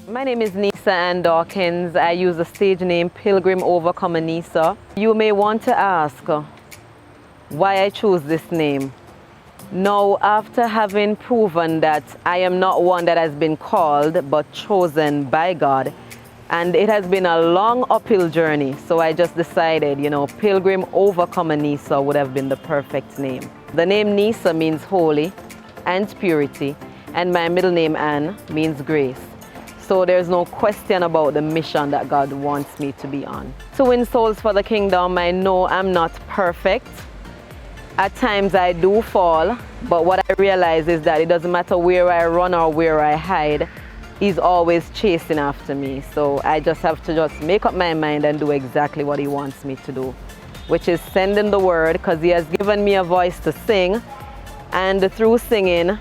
My name is Neysa and Dawkins. I use the stage name Pilgrim overcome a Neysa. You may want to ask why I chose this name. Now, after having proven that I am not one that has been called but chosen by God, and it has been a long uphill journey, so I just decided, Pilgrim overcome a Neysa would have been the perfect name. The name Neysa means holy and purity, and my middle name Ann means grace. So there's no question about the mission that God wants me to be on. To win souls for the kingdom, I know I'm not perfect. At times I do fall, but what I realize is that it doesn't matter where I run or where I hide, He's always chasing after me. So I just have to make up my mind and do exactly what He wants me to do, which is sending the word, because He has given me a voice to sing. And through singing,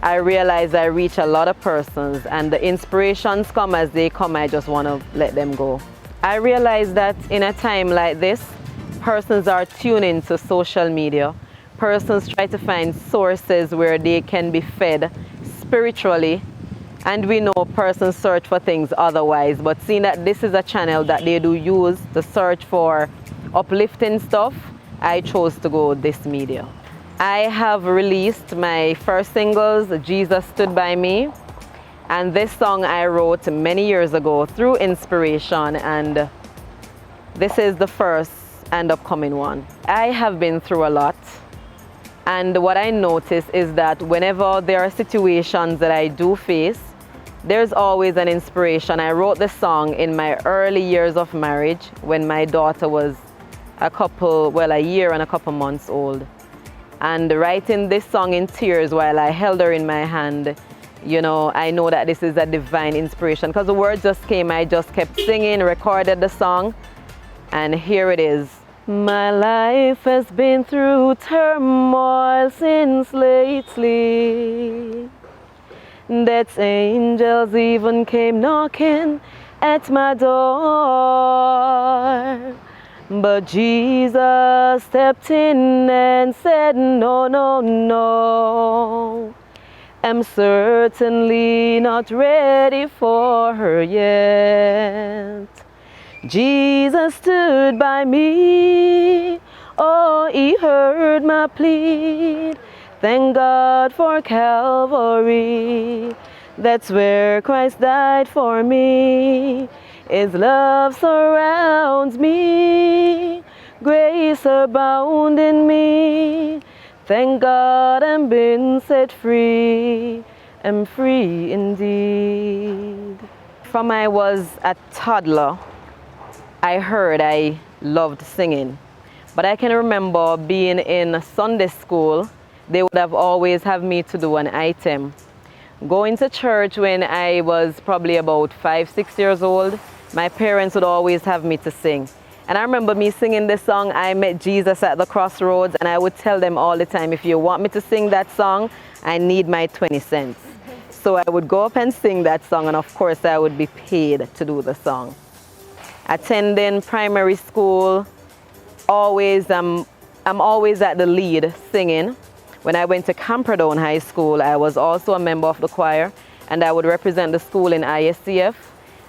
I realize I reach a lot of persons, and the inspirations come as they come. I just want to let them go. I realize that in a time like this, persons are tuning to social media. Persons try to find sources where they can be fed spiritually, and we know persons search for things otherwise. But seeing that this is a channel that they do use to search for uplifting stuff, I chose to go this media. I have released my first singles, Jesus Stood By Me, and this song I wrote many years ago through inspiration, and this is the first and upcoming one. I have been through a lot, and what I notice is that whenever there are situations that I do face, there's always an inspiration. I wrote this song in my early years of marriage when my daughter was a year and a couple months old. And writing this song in tears while I held her in my hand, I know that this is a divine inspiration, because the words just came. I just kept singing, recorded the song, and here it is. My life has been through turmoil since lately. Death's angels even came knocking at my door. But Jesus stepped in and said, no, no, no. I'm certainly not ready for her yet. Jesus stood by me. Oh, He heard my plea. Thank God for Calvary. That's where Christ died for me. His love surrounds me, grace abound in me. Thank God I'm been set free, I'm free indeed. From I was a toddler, I heard I loved singing. But I can remember being in Sunday school, they would have always have me to do an item. Going to church when I was probably about 5-6 years old, my parents would always have me to sing. And I remember me singing this song, I Met Jesus at the Crossroads, and I would tell them all the time, if you want me to sing that song, I need my 20 cents. So I would go up and sing that song, and of course I would be paid to do the song. Attending primary school, I'm always at the lead singing. When I went to Camperdown High School, I was also a member of the choir, and I would represent the school in ISCF.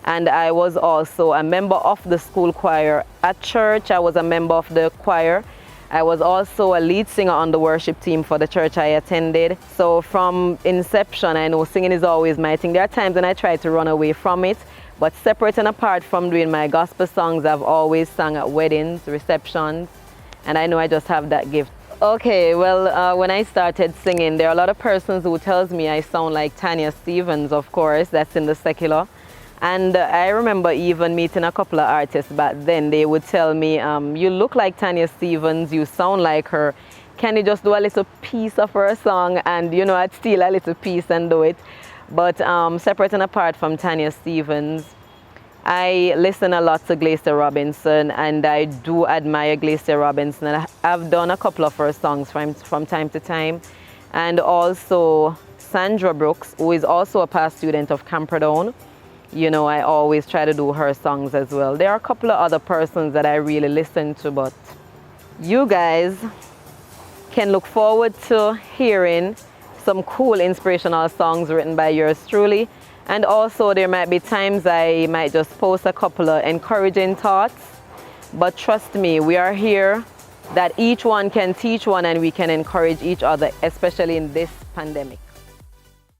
And I was also a member of the school choir. At church, I was a member of the choir. I was also a lead singer on the worship team for the church I attended. So from inception, I know singing is always my thing. There are times when I try to run away from it, but separate and apart from doing my gospel songs, I've always sung at weddings, receptions, and I know I just have that gift. Okay, well, when I started singing, there are a lot of persons who tells me I sound like Tanya Stevens, of course, that's in the secular. And I remember even meeting a couple of artists back then. They would tell me, you look like Tanya Stevens, you sound like her. Can you just do a little piece of her song? And I'd steal a little piece and do it. But separate and apart from Tanya Stevens, I listen a lot to Glacier Robinson, and I do admire Glacier Robinson. And I've done a couple of her songs from time to time. And also Sandra Brooks, who is also a past student of Camperdown. I always try to do her songs as well. There are a couple of other persons that I really listen to, but you guys can look forward to hearing some cool inspirational songs written by yours truly. And also there might be times I might just post a couple of encouraging thoughts. But trust me, we are here that each one can teach one and we can encourage each other, especially in this pandemic.